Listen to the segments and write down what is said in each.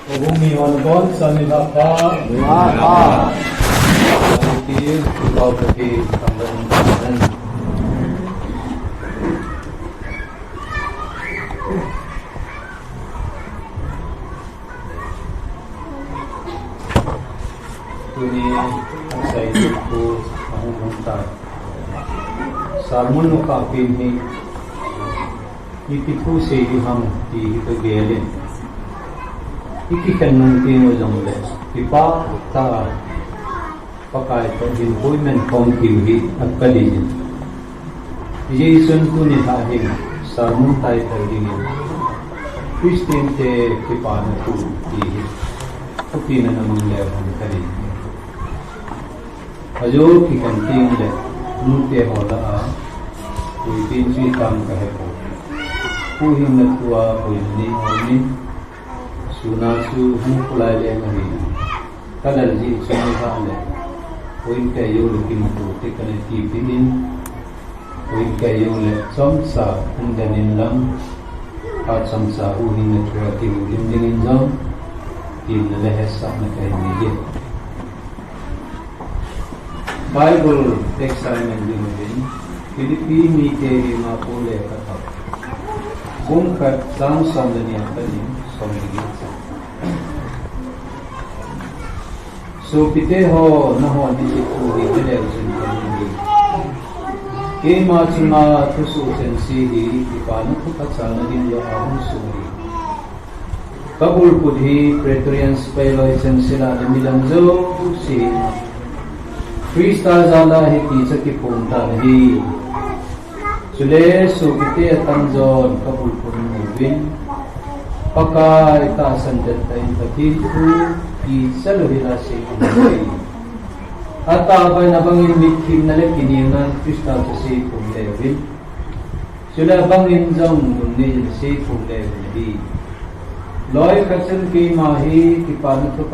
Bumi Honorable Sanilapa Saniti Baupati Tambaran Tuni Aksai Tuku Mahumungtar Sarmun Nukapin Hi Ipiku Sehi Ham Ti Hipagelin Iki kanung tino jong le, ipa ta pakai ta himpoi men kong tiwi at kalijin. Jason tu ni tahim sarmun tai terdingin. Christian te kipa na tu tihi, puti na namang lewang kalijin. Ajo kikanting le, nute hola a, kuitin si tam kahepo. Puhing na tuwa puhing ni Sunasu hukulai le ngari, kalau ji sunai hal le, poin kayu lagi mutu tekane tipinin, poin kayu le samsa undanin lam, at samsa uhin na terati udindinin jam, tin le hessa na kayu ni. Bible text assignment din, Pilipini teri mapule kata, bungkat samsa dania kalim. So pite ho na ho ni ko ri le sin ni ke ma chuna thusu sen si hi ipanu ku ka chana din yo ahun suri kabul pudhi pretorian spelo sen sila de milam zo si Krista zala hi ti cha ki punta hi sule so pite tanjon kabul pudhi win pakai ta sanjat ta intakin ku di saluhila si kumay. At abay na bangin mitkim na lekiningan Krista sa si kumlewin. Sila bangin zang dunil si kumlewin. Loy katsan ki mahi kipano to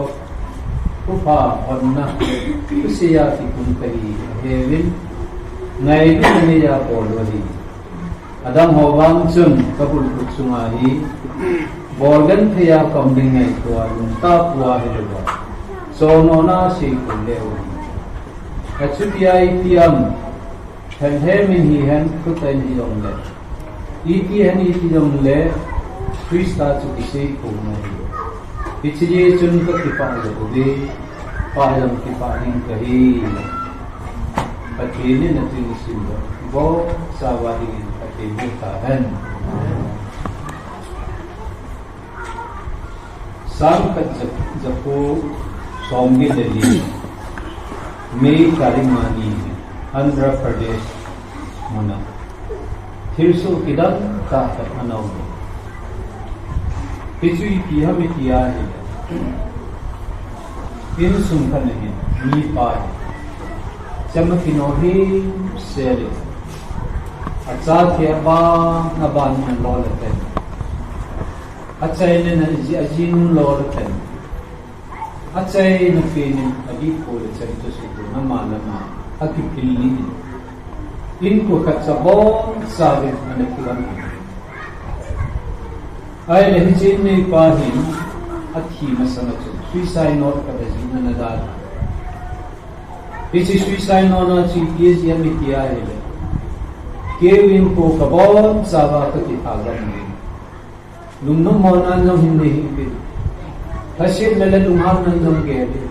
kupa onna kusiya ki kumpahi hewin ngay niya polwari. Adang hawang sun kapul kutsungahi Borgan kaya kambing ay tuwa lunta puwa hiluwa. So nona si kulewa. At sutiyay tiyam henhemin hihen kutayin hiyong le. Itihan itiyong le Krista tsukisi kumahi. Itsiye chun ka kipa agadi payam kipa rin kahi. Patinin at sinisimba. Bo sawahin patibutahan. Sam kat japu somgi Delhi May Karimani Andhra Pradesh Muna Thirsu kidan ta anau Pichu kiha me kiya hai in sumkhan nahi ni pa chamakino hi sele acha ke ba naban man lolate Acay na ajin lorten. Acay na feeling adi ko sa ito sito na malama agipilin. Inko katsabon sabi na nagkiwan. Ay lahijin na ipahin at himasama ito. Suicide note kadajin na nadal. Isi suicide note na chikis yan mitiya hele. Kewin ko kabon sabi katitagan mo. Nung mana nang hindi hipit. Kasi nalalungham ng nang gede.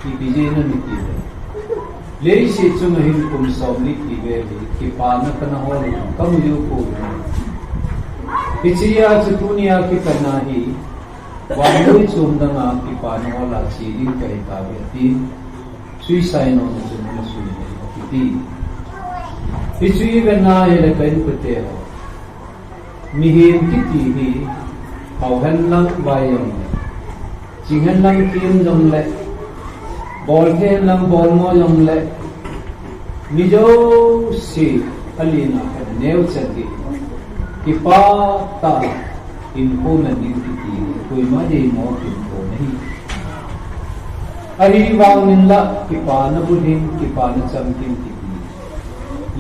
Ibigay na nitila. Lay si Tsumahin kumsablik ibeli. Kipana panahon. Kamuyo po. Pitsiya tsutuniya kipanahi. Wamoy tsumda nga kipana wala siling kahitabi. Ati suicide no na tsumuna suicide. Iti. Pitsiya na hilakain pateho. Mihim kitihi pauhan lang bayang jingan lang kim jong le bol khen lang bol mo jong le nijo si alina neu chati kipa ta info na din kitihi koi ma de mo info nahi ari wang minla kipa na budhin kipa na chamkin kitihi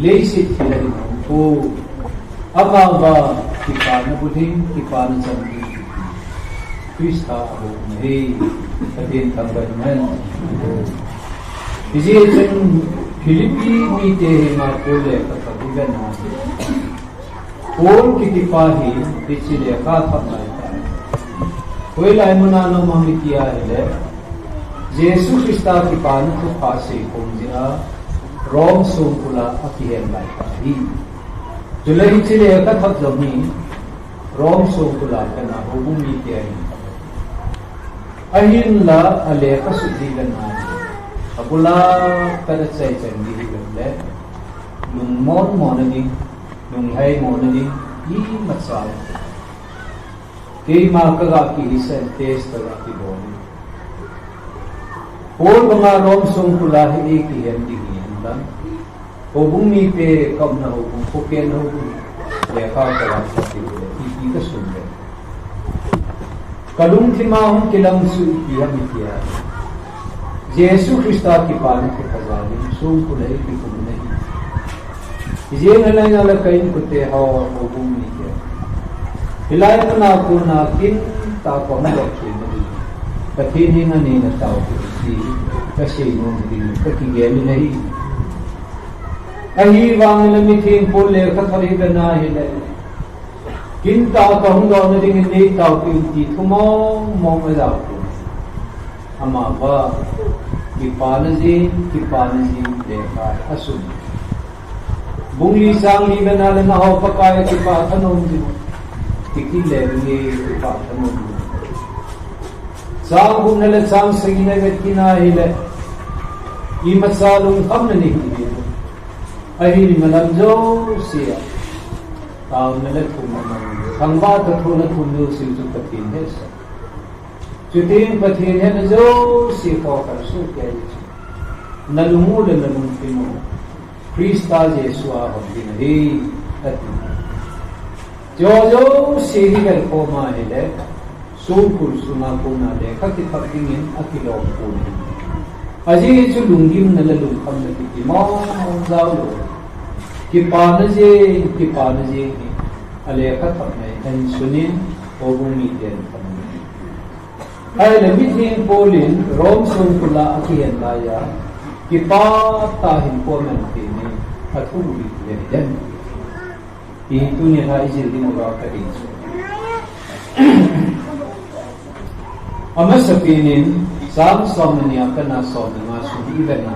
le si thilai ko abang ba kipana buding kipana sambil Krista abu nahi katin tambangan. Isi jen Filipi ni te ma pole katabigan na. Pol kitipahi pichile ka thamai ta. Koi lai manano mamitia hele. Yesu Krista ki pan tu phase komjia rom sum pula akihen lai ta hi. Julai chile ka thap jami rom sum pula kana hubung ni te hi. Ahin la ale ka sudhi gana apula kada chai changi le lung mon monani lung hai monani I matsal ke ma ka ga ki sen test ka ki boni por banga rom sung pula hi ki hem di hian hobung mi pe kam na hobung ko ken hobung le ka ka ki ki ka sun le kalung thima hum kilam su kiya mitya Yesu Krista ki pan ke khazani sum kulai ki kum nahi ye nalai nala kain kutte ha hobum ni ke hilai na ko na kin ta ko na ki nahi kathi ni na ni na ta ki ka se no ni ka ki ge ni nahi ahi wang la mi thin pol le ka thari ga na hi le kin ta ka hung do na ding ni ta ki ti thumo mong ma da ko ama ba ki panaji de ka asun bungli sang li na la na ho pa ka ki pa thanom ji ki le ni ki pa thanom sang bung na la sang sing na ga ki na hi le I masalung kam na ni hi ahi ni malam jo sia taw na la thum na thang ba ta thu na thum lu si tu patin he sa Chutin pathin hai na jo si ko kar su ke nalumu le nalum pimo Krista Jesu a hom din hi ati jo jo si hi gal ko ma hi le sum kul suma ko na le khati thapingin akilo ko ni aji chu lungim na la lung kham na ki ma zau lo ki pa na je ale kha thap mai an sunin obung mi den ai le mithin polin rom sum pula akian laya ki pa ta hin ko man ti ni athu bi le den I tu ni ha ijil di mo ka ri ama sapinin sam somnia kana somna su di na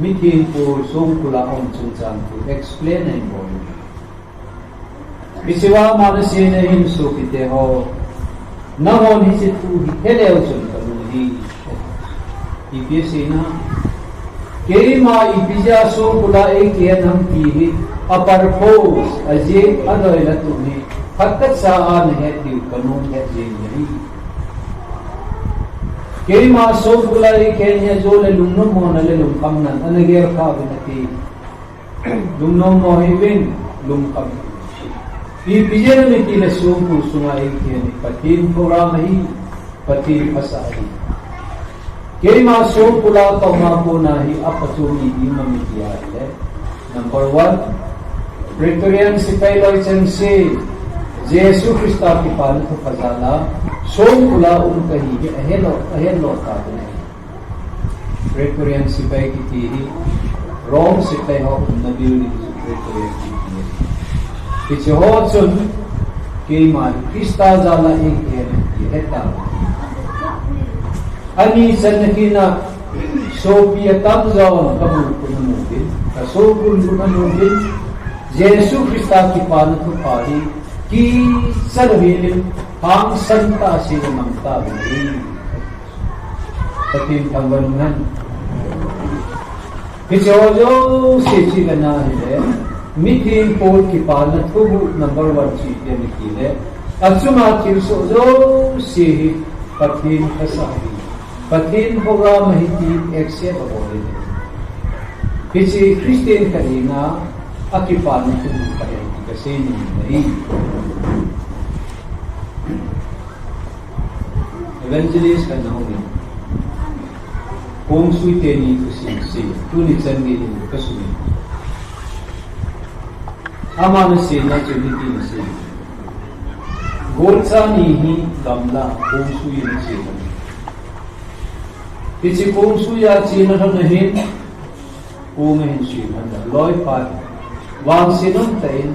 mithin po sum pula on chung chang to explain and boy bisiwa manasi ne hin su kite ho Nahon hisi tu heleo sun kaluni ipisi na keri ma ipija so kula ekian ham ki aparpos aje adoi la tu ni hakkat sa an he ti kanon he je ni keri ma so kula ekian ya jo le lumno mo na le lum kam nan anager kha binati lumno mo hibin lum kam I pijen ni tila sumpu sungai kiani patin program hi patin pasai kei ma sumpu la to ma puna hi apachumi di mamitia le number 1 Praetorian Sipiloi Chense Jesu Krista ki pan to pazala sumpu la kahi ahelo ta ne Praetorian Sipai ki ti Rome Sipai ho nabi ni Praetorian Kichi ho chun ke ma Krista jala ek heta ani sanakina Sophia tam jawan kabul kunun ka sobul kunun Yesu Krista ki pan tu pari ki sarvil hang santa si mamta bi tatin tangwanan kichi ho jo sechi gana hai mithin pol ki palna thubu number 1 chi te nikile achuma kirso jo si pathin khasahi pathin hoga mahiti ekse bole kichi Christian kalina akipan tu kare kasi ni evangelist ka nauni kung suite ni tu si tu ni changi kasuni Amana se na chuniti se Golsa ni hi gamla kung suy na sila. Isi kung suya sila na hin kung hin sila na loy pa wang sinong tayo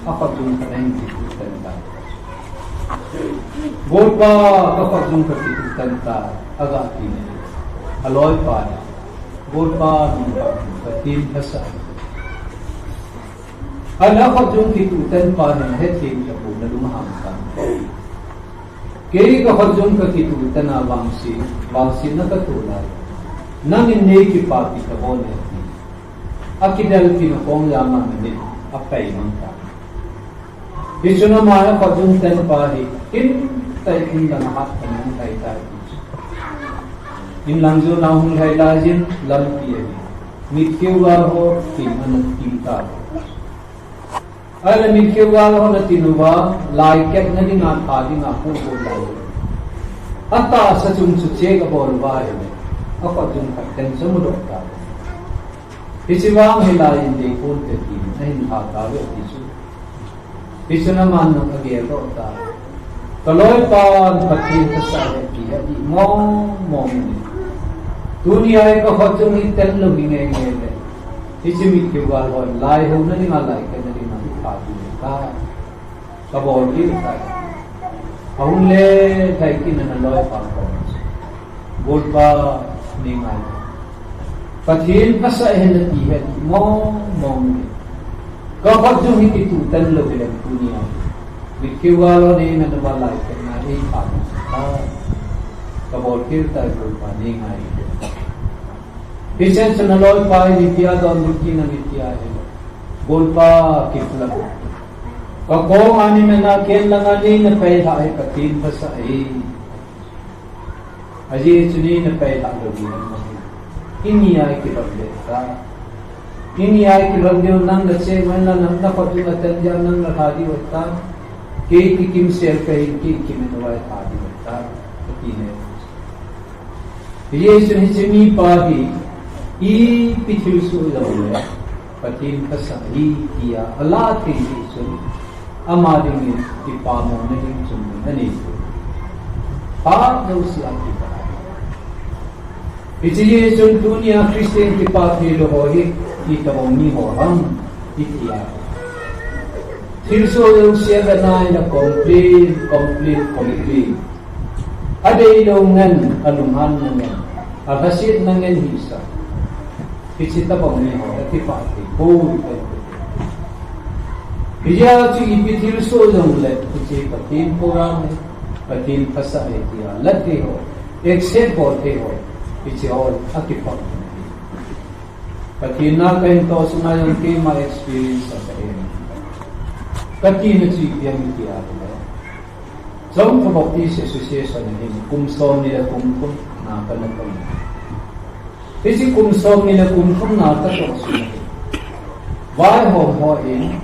kapag yung kanayang titutan ka. Golpa kapag yung katitutan ka agati na aloy pa golpa ng katim kasay. Kapag yung titutan pa na hetin ka po na lumahang ka. Kaya kapag yung kakitutan na bangsin na katulad, nang hindi kipati ka po na ito. Akidal pinakong lamang din, apay ng ka. Iso naman kapag yung tanpahi, tayo na lahat ka ng tayo. In langzo na hong hailajin, lalpiyan. Mitkiwar ho, anong tingka. Alam mitkiwar ho na tinuwa, laiket na din ang ating ako o layo. At taas sa sumsutse ka po bahay, kapag yung kakten sa mudok ka. Isiwang hilayin din po katin na hinakagawi at iso. Iso naman ng agero ta. Kaloy pa ang patin sa sabi, di mong dunia ay kapag yung hitel lo bingay-ngay. Isimit kiwal ho, lai ho na din alay ka na din ang ipati ka. Kabawal tayo. Ahun le tayo kinanaloy pa ko. Gold pa ni ngay. Patin pa sa ihinatihan, mong. Kapag yung hititutan lo bilang dunia, bitkiwal ho na yun na nabalay ka na ipati ka. Kabawal tayo gold pa ni ngay. Pisen sa naloy pa nitya doon nitya na nitya golpa kifla. Kakong ani na nakin lang ani na payla ay katin pa sa ay. Aji suni na payla logi. Ini ay kibableta. Ini ay kibablew nang latse man na nang napatu atadya nang nakadi wata. Kay kikim sel kay kiminaway adi wata. Katine. Yesu hitsimi pahi pitil su daw patin kasai dia Allah Kristo amading ipamo na din sumunod pa daw siya kita iti Yesu dunia Kristen kipati lohohi kita ni horang itia Kristo daw siya ganay na complete ada ilongan alumhan nangan agasit nangan hisa Pisita pa niya at ipati. Iya ci ipitil so lang let ci patin puran patin pasa etiya lati ho except for te ho ichi all at ipati. Patin na kayo to sumayon kay ma experience sa kayo. Patin na ci yan itiya. Sa pagkakti sa association ni kumson nila kumkun na kanapang Isi kumsom nila kumkum nata sa kasunod. Why ho in?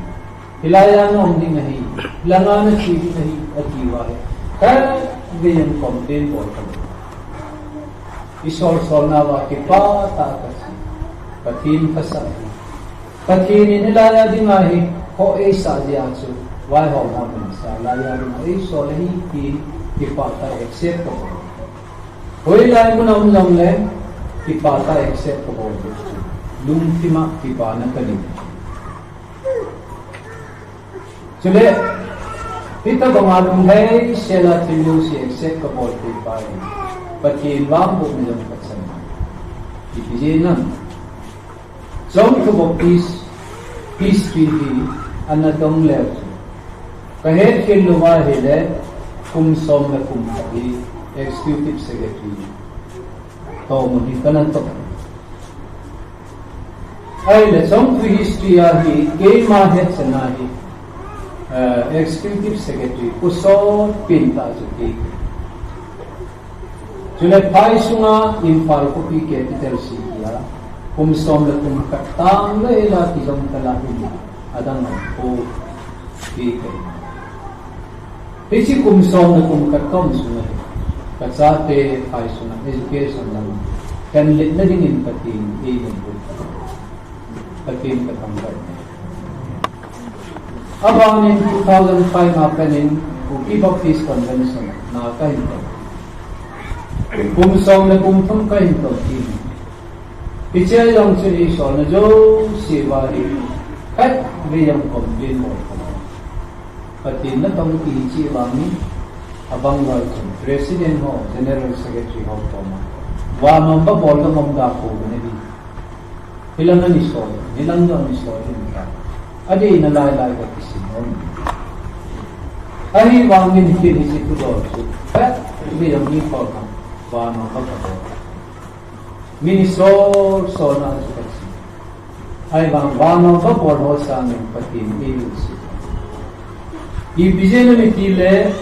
Hilaya na hindi nahi. Hilanga na sige nahi at iway. Kaya ganyan complain po kami. Isol-sol na wakipa takas. Patin pasay. Patinin hilaya din nahi. Ho sa diyanso. Why ho sa laya din nahi. Solahi kipata except po. Hoy hilaya mo na umlang lang. Kipata except for all this. Lumtima kipa na kalim. Sule, kita bangalong hai sila tilusi except for all kipa. Pati wang po nilang patsama. Ipijin lang. Song to peace treaty, anatong left. Kahit kilumahile, kumsom na kumpati, executive secretary. Muli ka na ito. Ay, lesong to history ahi, kay mahet sa nahi, executive secretary, kusot pinta sa kay. Sunay sunga, infal ko pi capital city, kumsom na kumakatang na ila tilang talahin, adang po kay. Kasi kumsom na kumakatang sunay. Kasate sunga, education lang. Kanlit na din yung patin, patin katanggal. About in 2005 happening, Uki Baptist Convention na kahinto. Song na thum kahinto kini. Piche yung chuni so na jo siwari kat riyang komplin mo. Patin na tong kichi wami abang wa president ho general secretary ho toma. Wa mamba bol na mamda ko na di. Ilang na ni so, ilang na ni so din. Adi nalalay ka kisinon. Ay wangin kini si tudo. Pat riyang ni ko ka. Wa mamba ko. Minisol so na kasi. Ay bang wano ba bol sa amin patin ilusi. Ibigay na nitile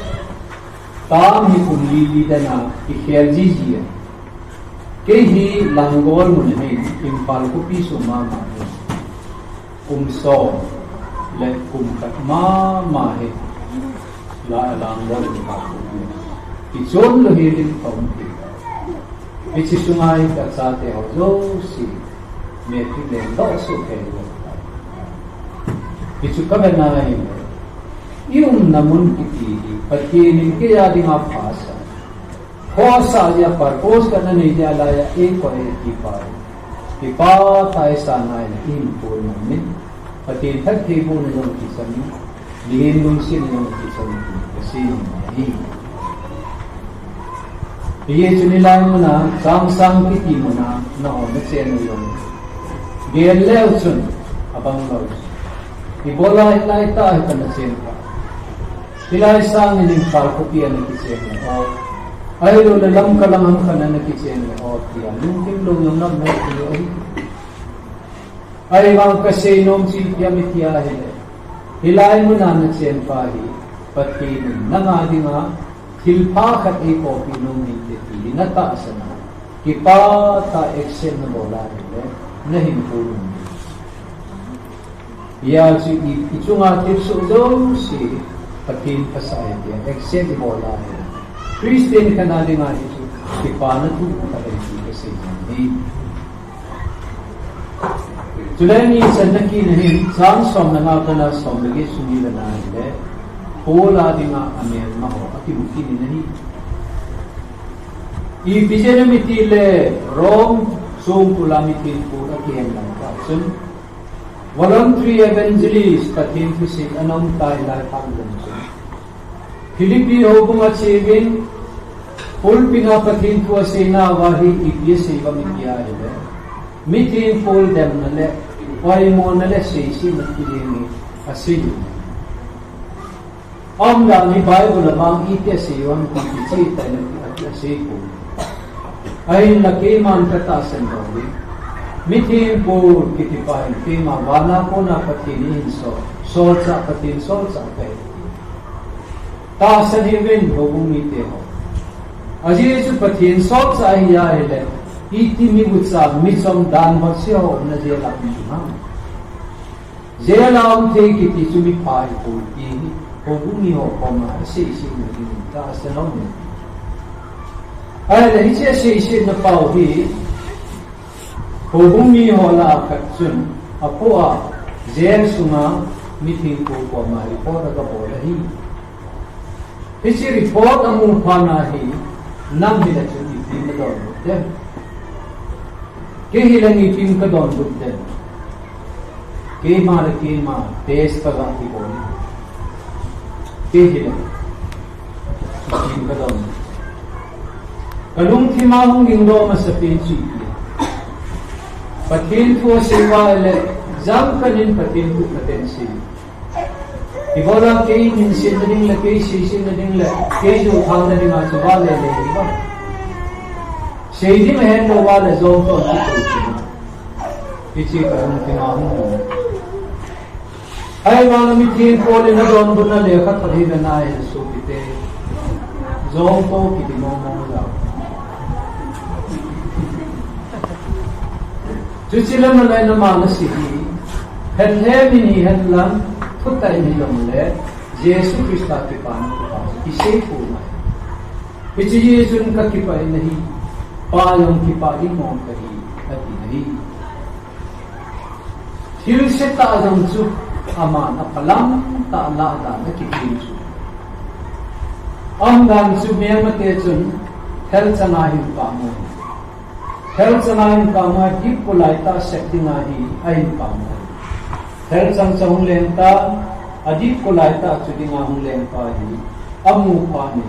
tam hi kunlili na ikherjijiye. Kehi langgol mo na impal ko piso mama. So le mama he la langgol ka. Ichon lo hirin kaunti. Ichisungai ka sa te ho si meti le do so kelo. Ichukabe na yung namun kiti patinin kaya di mapasa kosa ya purpose ka na niya alaya ko kipa tayo sana na info namin patin tagtibo na yung kisami lihin nung sin yung kisami kasi yung mahi iye chunilang mo na sang kiti mo na noon na siya yung gelew chun abang laos ibola ilay tayo ka na siya Sila isang inimpal ko piya na kisyen o ay lo lalang kalangang ka na nakisyen o piya lungkim lo yung nagmetiyo ay mga kasenom silpya mitya hilay mo na nagsyen pahi patinin na nga di nga hilpakat iko pinuming titili na taasa na kipa ta eksyen na bola na himpulong iya ito nga tipso daw si patin pasay dia except bola hai Christian ka na din nga ito kipana tu patay kasi ni tulani sanaki nahi sang som na nga kana som lagi sunila na ile pola din nga amel maho ati buki ni nahi I bijena mitile rom sum pulamitin pula kihen lang ka sun voluntary evangelist patin fisik anong tayo lai panggan Filipi hubung achieving full pinapatin ko sina wahi ibis iba mitiyari mitin full dem nale why mo nale sisi matpilini asiyo la ni Bible lamang ite siyon kumpitsita na asiyo ay laki man katasan dawi mitin full kitipahin tima wala ko na patinin so sa patin so sa kay Taasan hiwin hubung ite ho. Aji su pathin sok sa hiya hele. Iti mi utsa misom dan ho siya ho na jela piham. Jela am te kiti su mi pai ho ti hubung ni ho koma si na din taasan ho ni. Ay la hiya si na pau hi. Hubung ni ho la katsun apo a jen sunga mitin ko koma ipora ka bola hi. Isi report ang panahi nang hilasun ipin ka doon butten. Hilang ipin ka doon butten. Kima test ka lang ipon. Hilang ipin ka doon. Kanong timahong ingdo masapin siya. Patin ko siwa ele, jam kanin patin ko patensi. Ibola kay minsin na ding la kay sisin na ding la kay jo thang na ding a subale le iba sei di mehen no wala zo to ichi ka na tinahong ay wala mi tin ko le na don bun na le khat thari na ai so pite zo to kiti mo la Juchilam na lai na manasi hen he mini hen lam Putay nilong le, Yesu Krista kipan ko isay po na. Iti Yesu ng kakipay nahi, payong kipay mo kahi at inahi. Hilse taadang su, ama na palang taalala na kikinsu. dan sumia mate chun hel chana hi kamu hel chana hi kamu hi pulaita setting hi ai kamu hel chang chang len ta adi pulaita chudinga hung len pa hi amu pa ni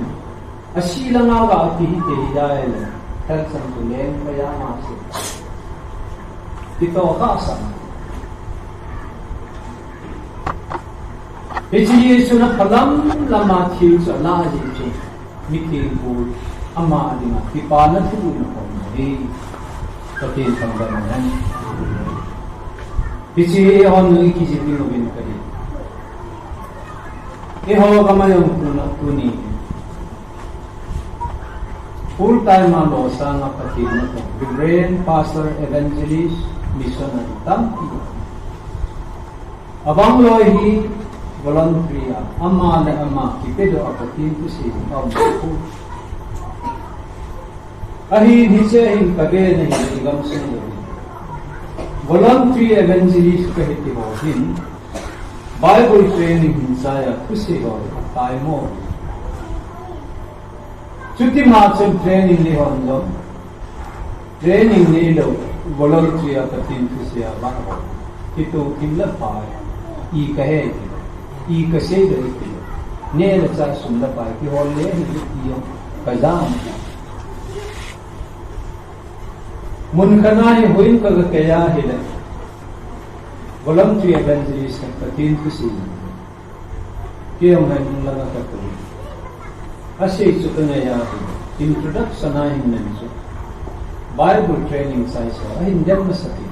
asilanga ga ti te dai hel chang tu len pa ya ma se ito ka sa Eji Yesu na palam lama thiu sa la ji chu mikil bu ama ni ma ki pa na thu na ko ni patin thang ba na Eji on ni ki ji ni no bin ka ni e ho ka ma yong ku ni full time ma lo sa na patin na ko brain pastor evangelist missionary tampi abang lo hi voluntary ama na ama kipedo apatin tu si am ko ahi niche hin kage nahi igam sin voluntary evangelist kahiti ho hin bible training hinsaya kusi ho tai mo chuti ma chen training ni hon lo training ni lo voluntary apatin tu si ba ho kitu kimla pa I kahe I kase gari ki ne la cha sunda pa ki holle ni ki yo kazam mun kana hi hoin ka ga ya hile voluntary evangelist ka tin ku si ki yo na mun la ka ko ase chu kana ya introduction na hin ne so bible training sai so ai ndem na sati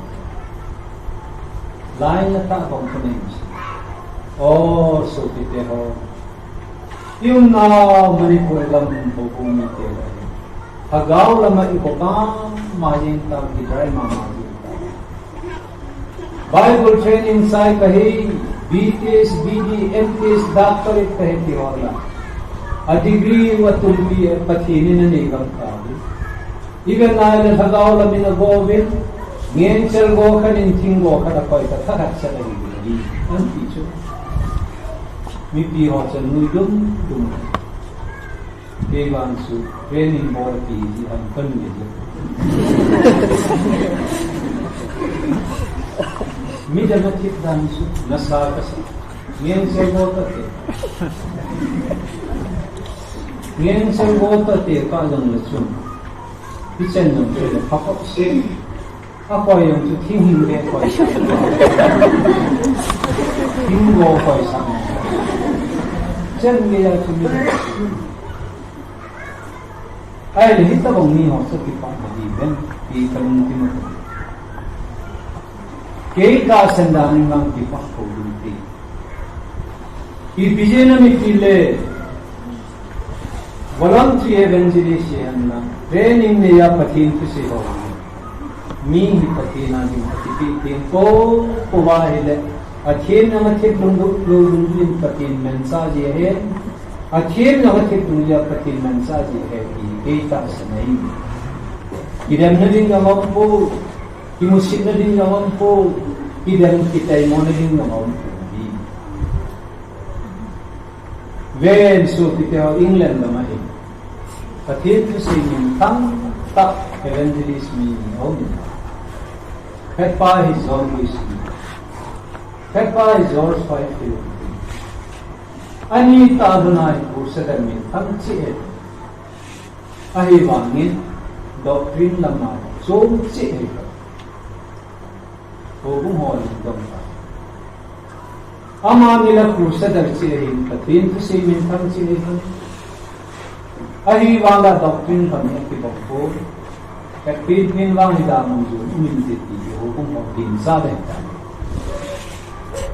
line na ta components Oh, so kite ho. Yung na Manipur lam po kumite. Hagaw lama ipokam majin tam kitray mamajin tam. Bible training sai kahi BTS, BD, MTS, doctorate kahi tiwala. A degree wa tulbi pathini na nigam kahi. Even na ilan hagaw lamin na govin, ngayon sel go ka ninting go ka na koy katakat sa nagigili. Ang teacher. Mipi ho chan nui dum kewan su training board ki ji an kan ni mi jana thik dan su nasa ka sa ngien se go ta te ka jang le chun pi chen nam te le phap se a ko yong chu thing hing le ko thing go ko sa chân nghe cho mình ai là hít ta bằng ni họ sẽ kịp bạn gì bên thì cần tìm một cái cả sinh ra nên mang kịp bạn cầu đúng thì bây giờ nó mới kile voluntary evangelization na training ne ya pathin tu se ho mi hi pathina ni pati tin ko wa hele Akhir nama thik lundun patin mensa je hai akhir nama thik dunia patin mensa je hai ki ta sanai idam nadin ngamam po ki musik nadin ngamam po idam kitai monadin ngamam po ven so kitao England lama hai patin tu se min tam tak evangelist mi hom pet pa his always Peppa is yours 5 kilo. Ani taadunai kursadar min tamchi et. Ahi wangin doctrine lamai somchi et. Hobung hol domta. Ama nila kursadar chihin patrin tu si min tamchi et. Ahi wanga doctrine kami ki bokko. Kapit min wangi damang jo min titi hobung hol din sa benta.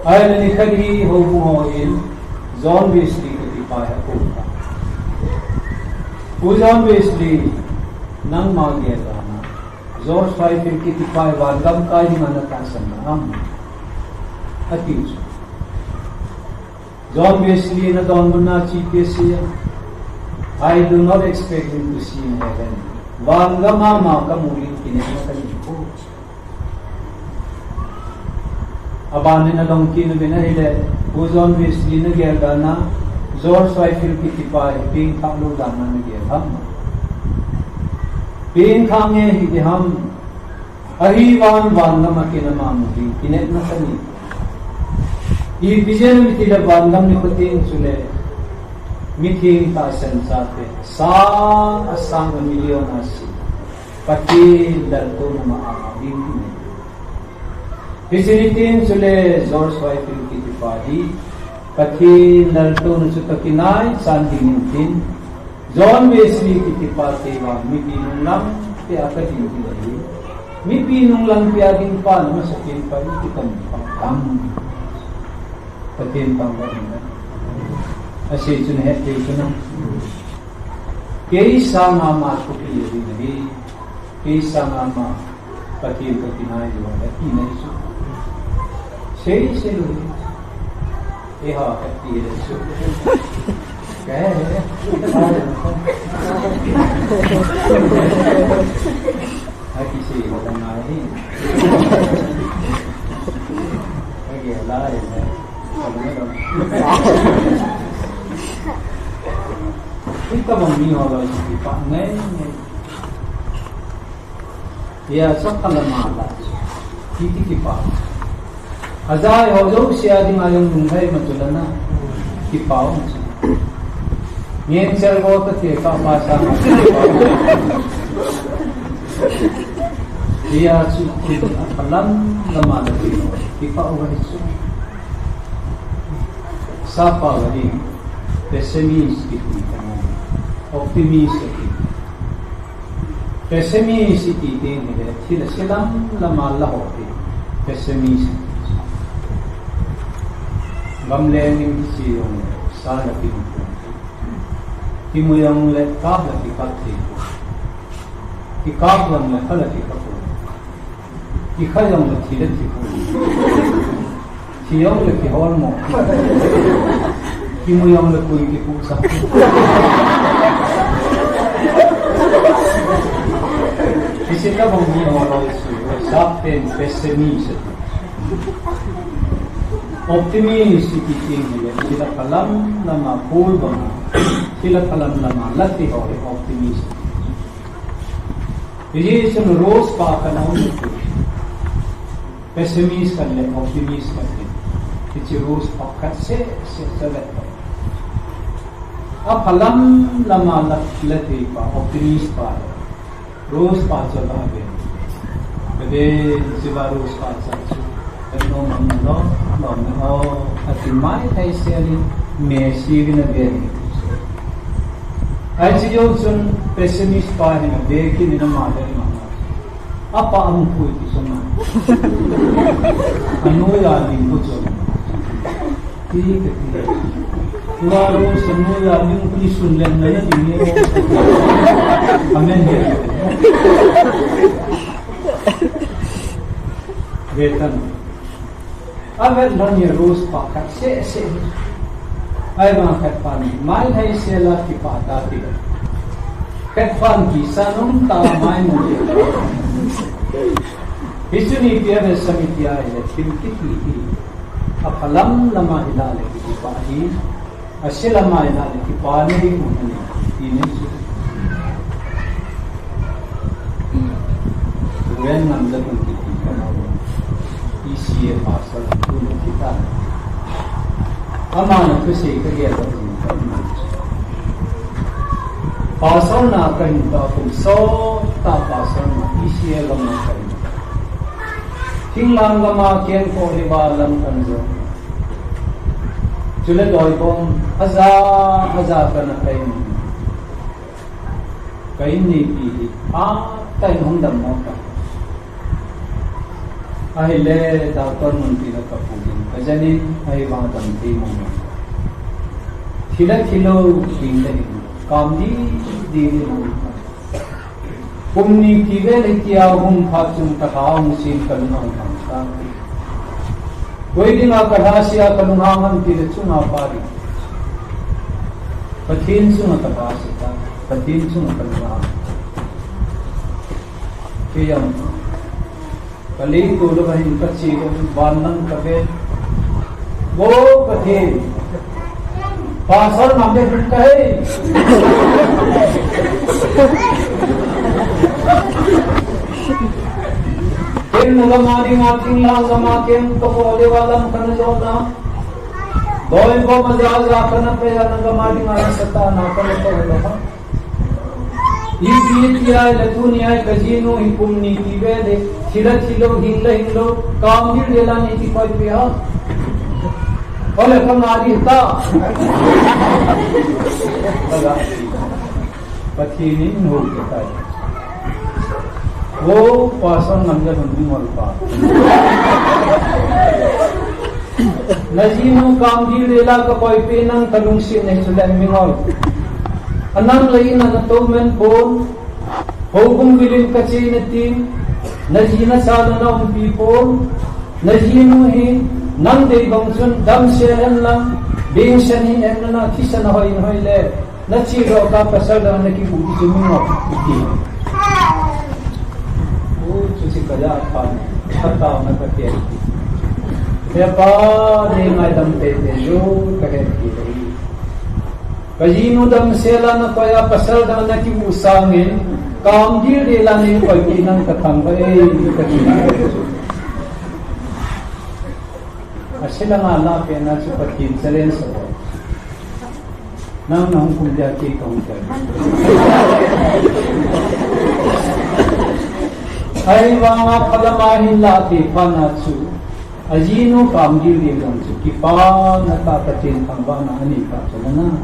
Ay nanikadi ho buhoin John Wesley katipaya ko. John Wesley nang magyera na George 5 katipaya wagam kay manatasan na am atin. John Wesley na doon na chike siya. I do not expect him to see in heaven. Wagam mama kamulit kinakalimutan ko. Abane na long kino binahile John Wesley na gyerda na जोर स्वाई फिर की तिपाई पिंग खांग लो दाना में दिया हम पिंग खांगे ही हम अहिवान वांगम के नमाम की किनेत न सनी ये विजय में तिला वांगम ने कुतिंग सुले मिथिंग का संसाते सा असंग मिलियन आसी पति दर्दों नमा आदिम ने Pisinitin sule zor swai pil ki tipadi pati lalto nu sutakinai sandingin zon besli ki tipati wa mi pinung lang te akadin ki mi pinung lang piading pa masakin pa ni kitam pang patin pang ba asi chun het ke chun kei sama ma ko ki ni kei sama ma patin ko tinai jo ki nei su sei se lu e ha ka ti le su ke ai ki se ba na ni ai ke la ai ne kita mami hola si pa ngai ya sakalama ki pa Azai hozo siya di mayong nunghay matulana kipaw Nyen servo ka tiya masa Iya sukin apalam naman kipaw hiso Sapa wali pessimistic optimistic pessimistic din nila silang lamalaho pessimistic Gamlening siyong sana pinupun. Timuyang lekab na kikati. Kikab lang na kala kikapu. Kikayang na tilat kipu. Siyang na kihol mo. Timuyang na kuy kipusa. Isita bang minoro suyo. Sapten pessimistic. Optimistic tinggi sila kalam nama pulbang sila kalam nama lati ho optimistic ये सुन रोज पाकना pessimist kan le optimist kan le किसी रोज पाकत से चले अब kalam nama lati pa optimist pa रोज पाचो बाबे कदे सिवा रोज पाचो no at my taiseli me signa beri ai johnson pessimist pa ni deki ni ma apa ampu itu sama anu ya ni bujo ठीक है तुम्हारो समूह आदमी को भी सुन लेना है दुनिया हमें वेतन अब लन्य रोज पाकर से आई वहां कटपान माल है सेला की पाता थी कटपान की सनुम ता माय मुझे हिस्ट्री पियर समिति है किनकी थी अपलम लमा हिलाले की पाही अशलमा हिलाले की पानी भी मुझे तीन वेन नंदन की इसी पासल पूर्ण किता अमान खुशी करिए पासल ना कहीं तो तुम सो ता पासल ना इसी लम्मा कहीं हिंगलांग लम्मा केन को लिबालम कंजो जुले दोइबों हजार करना कहीं नहीं पी कहीं हम दम मौका अहिले डाक्टर मंत्री का पूजन कजनी आई वहां तंती मोनो खिला खिलो दिले कामदी दिले कुमनी किवे लेकिया हम फाचुम कथाओं मुसीम करना होता कोई दिन कथासिया कनुहा मन की चुना पारी पठीन सुन कथासिता पठीन सुन कनुहा कियम कली को वही कच्ची वानन कबे वो कथे pasal mambe kai ken nagamari ngating la zamaken to ole walam kan jona boy ko majaza kana pe nagamari ngara sata na kan to ole Ikiya la dunia kajino hikumni tibede chila chilo hinlo kamgir dela ni ti pai pia ole kamari ta aga patini no kita wo pasan namja bandu malpa najino kamgir dela ka pai pe nang talungsi ne sulan mingol anang lain na tomen pon hogum bilin kachi na tin najina sana na people najinu hi nang de bangsun dam selen lang bing shani en na kisana hoy le na chi ro ka pasada na ki bu ji mo ki o chusi kala pan khata na ka te ya pa de ngai dam te yo ka he ki Kajino dam sela na kaya pasal dam na ki musangin kamgir dela ni pagi nang kathang ba kajina asila nga la pe na su patin selen sa nang kumja ki kong ka ay mga palamahin lati panatsu ajino kamgir dela su ki pa natatatin ang ba na anika na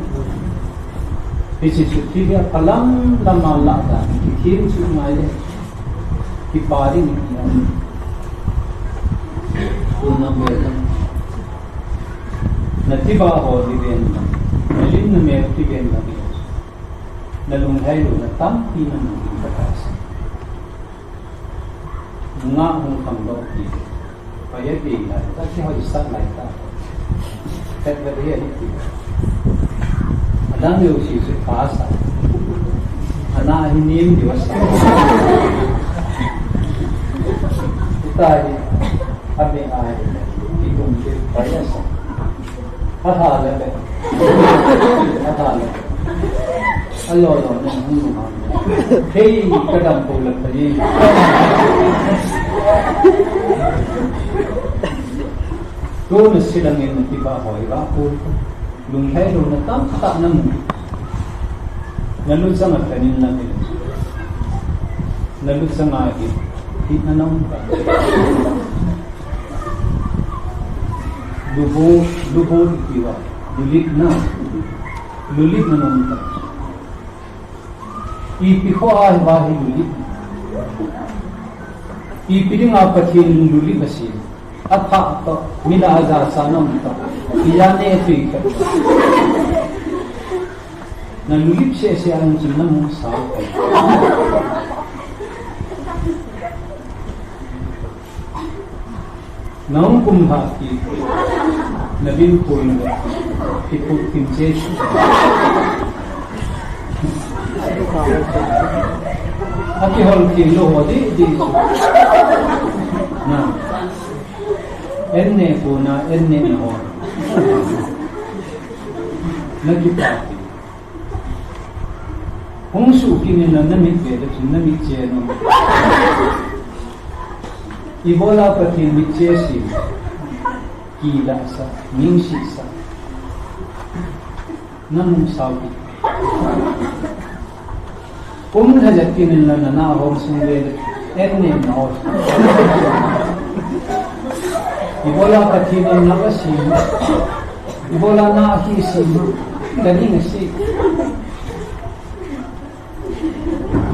Isi sutiya palam lama lada kikim sumai kipari ni una mera natiba ho diven melin na mer tiven na nalunghai na tampi na batas nga hong kamdo ki kaya di na kasi ho isa lai ta kat bariya iti Adam yung sisi pasa, anak hinim diwasa. Itahi kami ay itong payasa. Hathala be, hathala. Alolo na humuhan. Hey, kadang pulat tadi. Doon silang yung natiba ko, iba Lunghai lo na tam tak namu nalut sa matanin na din nalut sa ngagi hit na naman ka lubo diwa lulit na naman ka ipiho ay bahi lulit ipiling apatin lulit basi at hakto minaazar sana mita iyane ito ika nalulip siya ang sinang mong sakay naong kumbhati nabimpul ipot kimseshi at ihol kilo di na enne po na enne na ho nagipati kung suki nila namit pero namit siya no ibola pati mitse si kila sa mingsi sa namung sabi kung hajati nila nanahong sumwede enne na ho ibola pati nila nakasin ibola na akisin galing si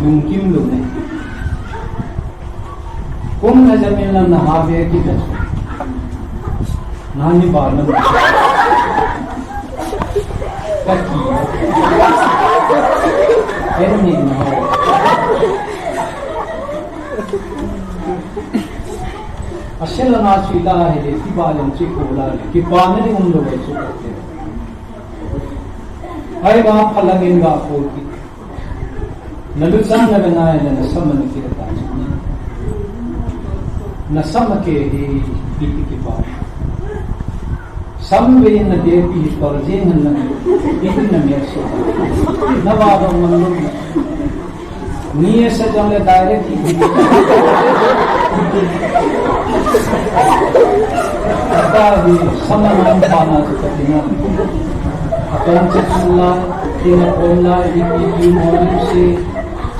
lungkim lune kung najamin lang nahabi kita nani balam kaki enni na asela na sila hele tibalam chikola ki panali umlo beso kate ay ba palagin ba ko nalutsang na ganaya na nasama na kita nasama ke di ipikipa sambil na depi korjingan na itu namanya soal. Nawabang manlog niya sa jangla direct Tapi sama naman panas sa tingnan. Akan cetula tinapola ibigay mo si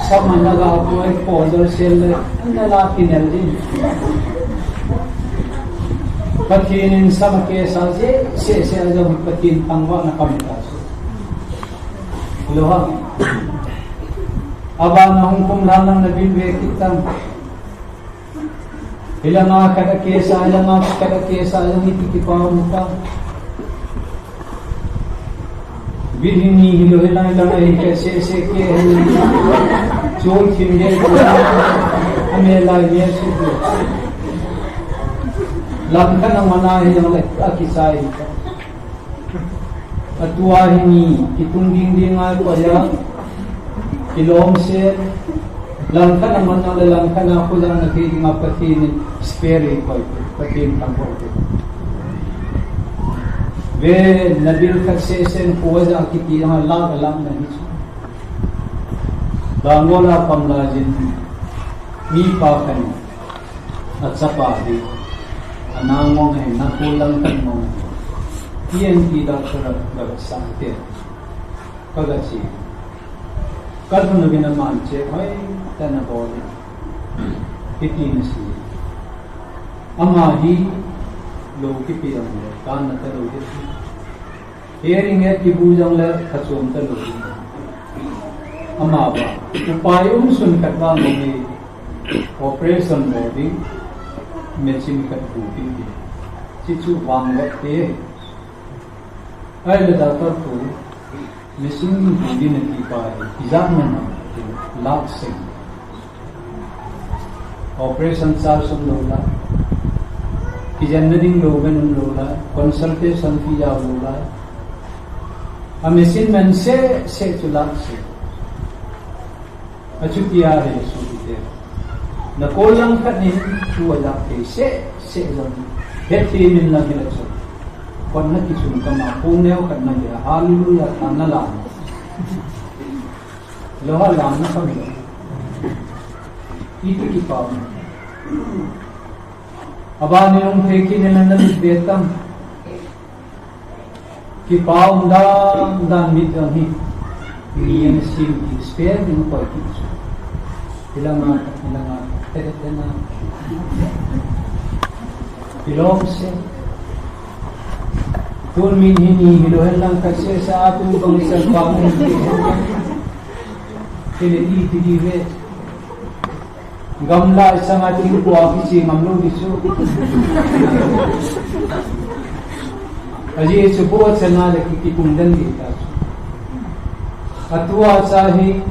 sama nag-apoy folder sila nalaki na rin. Patinin sa makesa siya aja patin tangwa na kamitas. Loha. Aba na hukum lanang nabilwe kita. Ilang mga kadakesa, ilang itikipaw mo ka. Bilhini hilo ilang ay kasi chol kimye amela yesu langka ng manahin ng akisay atuahini itungging nga kaya ilong sir langka naman ang lalangka na ako lang nagiging apatinin spirit ko patin tangko ve nabil kaksesen puwaza akiti ang alam na hiso dangola pamlajin mi pakan at sapadi anangong ay nakulang tanong iyan tidak terlaksana kagasi kalau nabi naman siya ay tanaboli itinasi amahi loki piyang le kan na loki hearing at ibujang le kasum ta loki amaba upayong sun katwa mo operation body medicine katputi situ wangwat te ay le doctor ko missing hindi na tipay izam na laksing operation sarsun lola kijanading logan lola consultation kiya lola a machine man se to laksing achutiya hai sudite na kolang kanin tuwala ke se lang heti min lang ilakso kon na kisun kama punew kan na ya hallelujah tanala loha lang na kami itu kipaw abani yung teki nila na betang kipaw dan mitang hi niyan sim spare yung pagkitso ilang teget na ilong siya kung hinihiluhan lang kasi sa atong pangisang pamong kinititigiwe gamla isang ating kuwaki si mamlo diso aji subuat sa nalakikipundan kita atwa sahi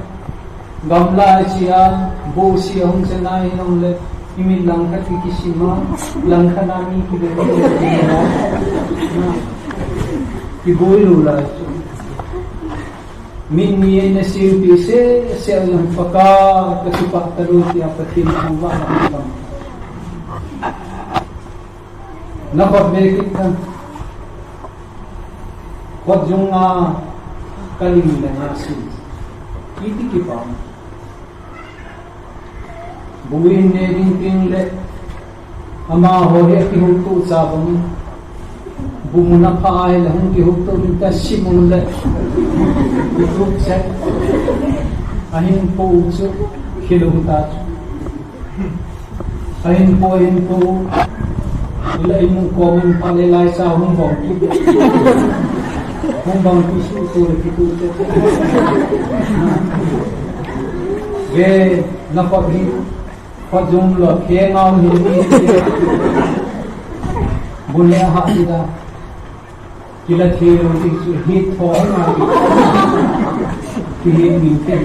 gamla siya bu siya hong sanay ng imin lang kakikisima lang ka namin kibigay iboy lula min niya na simpi siya lang paka kasipak taruti apatin ang wala ng napabekit ka wag yung kalimutan niya siya itikipang buwin na rin pingle ang mga hori at ihulto sabang bumuna pa ay lahong ihulto rin ta simula itruk set ahin po utso hilungtatso ahin po ilay mong komen palilay sa humbang piso ito ge napaghi pajung lo kengaw hindi bunya hasida kila thero tisu hit ho na kihin minte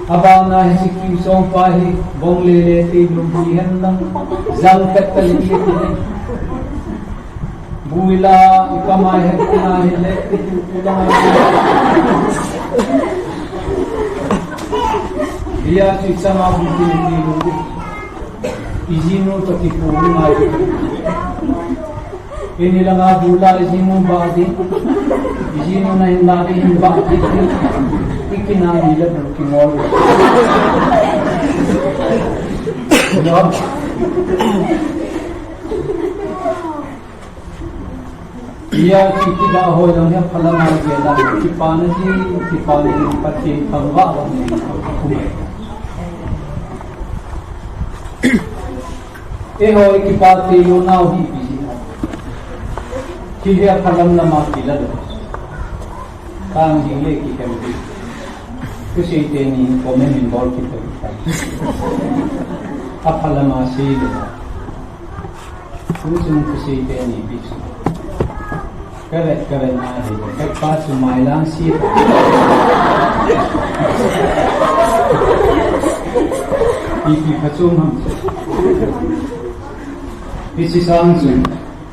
aba na si kisong pahi bong lele te lumbihan ng zangkat kalikit buila ikamahe na hele kulang dia siksa mabuti ni izino takipuri mari ini lang adula izino badi izino na hindi yung badi ikinahila ng kimol no iya kita ho lang ya pala gela kipana pati pangwa ho ikipati yo na hi Kaya kalam na makila doon. Kang hili kikampi. Kasi ito ni komen involved kita. Apala masih doon. Kung kasi ito ni bis. Karet na dito. Kapag sumaylang siya. Ipipasumang siya. Isisang siya.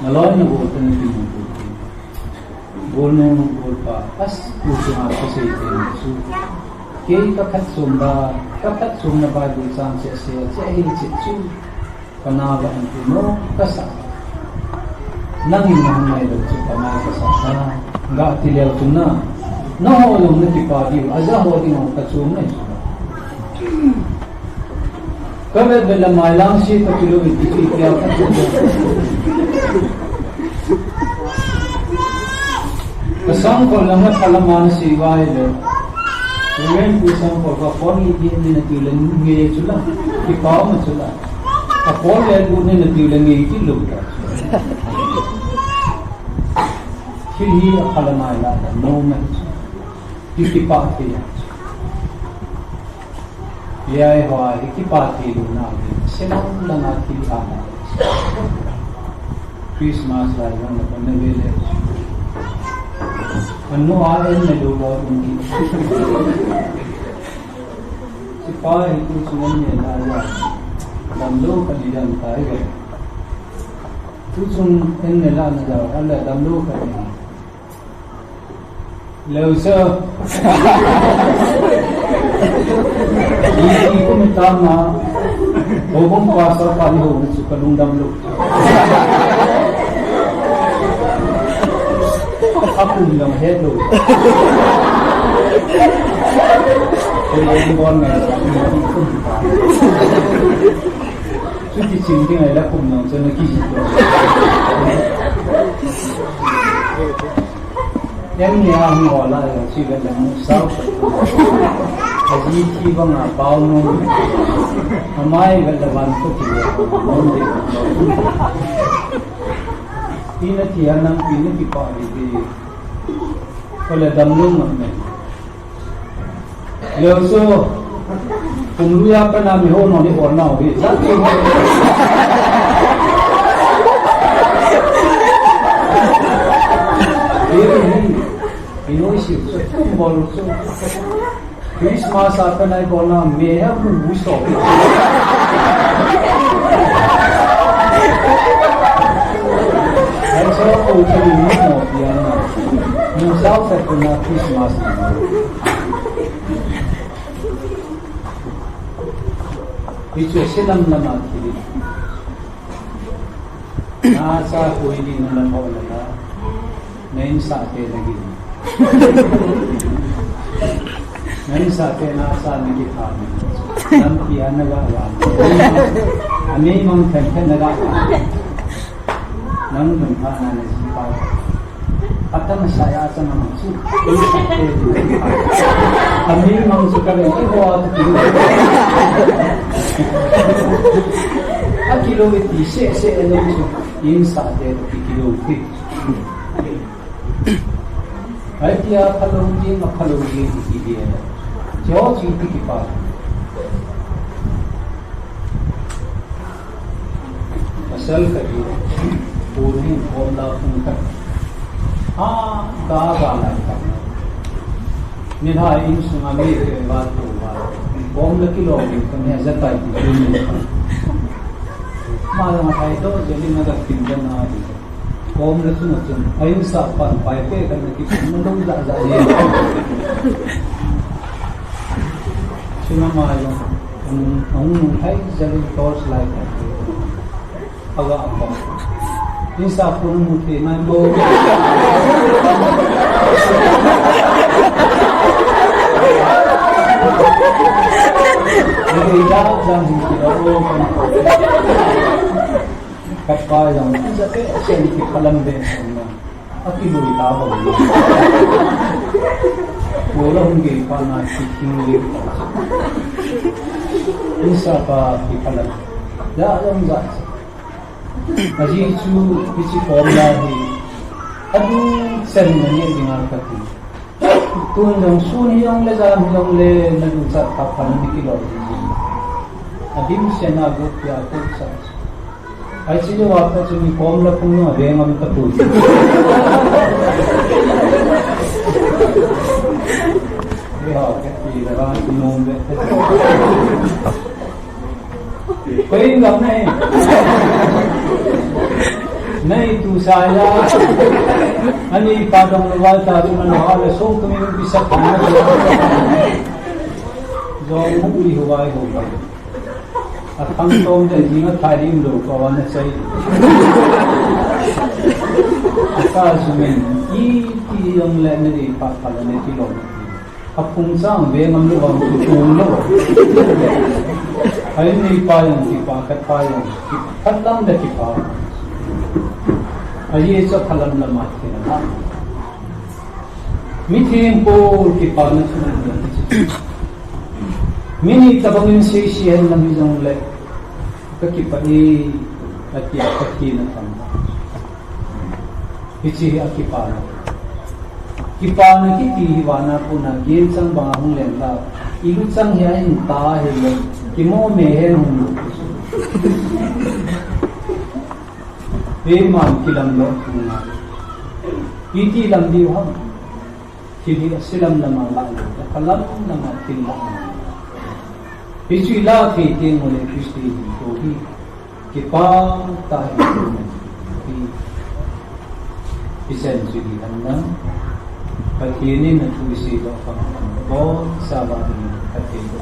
Nalawin na buot na pinag बोलने में बोल पा बस पूछो आपको सही तरीके से कई कखत सुनना बाद इंसान से यही चित्तू पनावा अंतिमो कसा नंगी महंगाई बच्चे पनाए कसा ना गाती ले सुनना न हो लोग की पार्टी अजा हो दी हो कचूम नहीं सुना कभी बेला माइलांग सी तो किलो इतनी क्या Kasang ko lang at palaman si Iwaile. Ngayon po isang ko, kapon hindi natilang ngayon sila. Ikaw mo sila. Kapon yan po natilang ngayon kilog ka. Hindi ang palamay lada. Moment. Ikipati yan. Iyay hoa, ikipati doon natin. Silang lang at kilala. Christmas lang na po nag-elect. Ano ay naluwa hindi. Si pa itu semuanya lala. Damlo kalian tayo. Tusun nila na daw ala damlo kalian. Lausa. Hindi ko tama. Bobong pasar paliho sa kalung damlo. Aku bilang hello. Jadi yang buat mereka cuci cincin ada pun nang sana kisi. Yang ni ang wala yang sila lang sa. Haji ki bang bau no. Amai galawan ko tiya. Tina tiyan ng pinipipari di wala damlong namin. So, kung luya pa namin ho, no, ni Orna, okay? Inoisip, so, tumbol, so, Christmas apa na Orna, may have to gusto. So, totally mo yan na. Yung self-set ko na Christmas na. Ito silang naman kilit. Nasa ko hindi naman mawala ngayon sa atin naging. Ngayon sa atin nasa nagkikami. Nampiyan nagawa. Amay mga kanya nagawa. Nang lumpa na nasipaw. Pagka masaya sa mga su. Kami mga sukarin. Ito at kilo. At kilo iti. Se ano ito. Yung sa atin. Kilo iti. Ay kaya kalungin. Makalungin. Iti. Diyo iti kipa. Masal ka dito. पूरी बोला उनका हाँ कहा था निधा इन सुनामी के बाद तो bomb lucky लोग तो मैं जता ही माला मठाई तो जल्दी नगर किंजन ना दी बॉम्ब लकी न सुन अहिंसा पर पाइपे करने की मंडों जा ये सुना माला हम उठाई जल्दी टॉर्च लाइट अगर आप Insa pun muti mambo. Jadi dah jangan kita kan. Kata yang jadi sedikit kalam deh. Aki boleh tahu. Boleh mungkin panah sikit. Insa pa di kalam. Dah yang dah. Aji itu kisi formula hi. Adu seremoni dengar kati. Tuan yang suni yang lezat yang le nalucat kapan ni kilo. Adi mesti nak buat ya tu sah. Aji tu apa cumi formula punya ada yang kami tahu. Ya, kaki lerang minum deh. कोई गम नहीं तू साया अनि पादों लगा ताजु मन हाल सो तुम्हें भी सब खाना जो मुली हुआ है होगा अब हम तो उनके जीवन तारीम लोग कवाना चाहिए आकाश में ई yang lain ni papalan ni tilo अब पुंसांग वे हम लोग हम चून लो Hai ni payung kipa kat payung kalam dah kipa aye so kalam la mat kena mithin po kipa na sunan mini tabangin si siyan na mijong le ka kipa ni atia kaki na tam ichi akipa kipa na kiti hiwana po na gin sang bangahong lenta ilut sang hiyain ta hele Kimo meher hum Beman kilam lo Iti lam di ham Kini silam nama lalu Kalam nama tilam Isu ila kiti mule Kristi Tohi Kipa tahi Isen sudi handa Katini na tuisi lo Bon sabari Katini lo